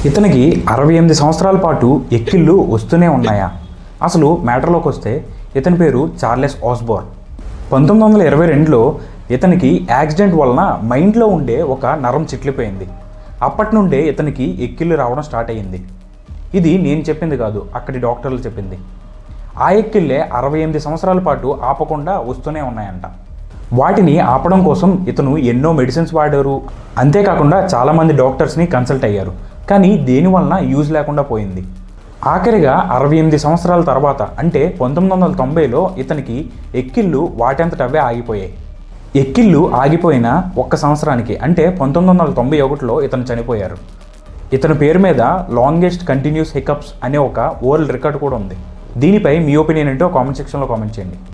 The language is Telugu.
ఇతనికి 68 సంవత్సరాల పాటు ఎక్కిళ్ళు వస్తూనే ఉన్నాయా? అసలు మ్యాటర్లోకి వస్తే ఇతని పేరు చార్లెస్ ఆస్బోర్న్. 1922లో ఇతనికి యాక్సిడెంట్ వలన మైండ్లో ఉండే ఒక నరం చిట్లిపోయింది. అప్పటి నుండే ఇతనికి ఎక్కిళ్ళు రావడం స్టార్ట్ అయ్యింది. ఇది నేను చెప్పింది కాదు, అక్కడి డాక్టర్లు చెప్పింది. ఆ ఎక్కిళ్ళే 68 సంవత్సరాల పాటు ఆపకుండా వస్తూనే ఉన్నాయంట. వాటిని ఆపడం కోసం ఇతను ఎన్నో మెడిసిన్స్ వాడారు. అంతేకాకుండా చాలామంది డాక్టర్స్ని కన్సల్ట్ అయ్యారు. కానీ దేనివలన యూజ్ లేకుండా పోయింది. ఆఖరిగా 68 సంవత్సరాల తర్వాత అంటే 1990లో ఇతనికి ఎక్కిళ్ళు వాటంతట అవే ఆగిపోయాయి. ఎక్కిళ్ళు ఆగిపోయిన ఒక్క సంవత్సరానికి అంటే 1991లో ఇతను చనిపోయారు. ఇతని పేరు మీద లాంగెస్ట్ కంటిన్యూస్ హికప్స్ అనే ఒక వరల్డ్ రికార్డ్ కూడా ఉంది. దీనిపై మీ ఒపీనియన్ ఏంటో కామెంట్ సెక్షన్లో కామెంట్ చేయండి.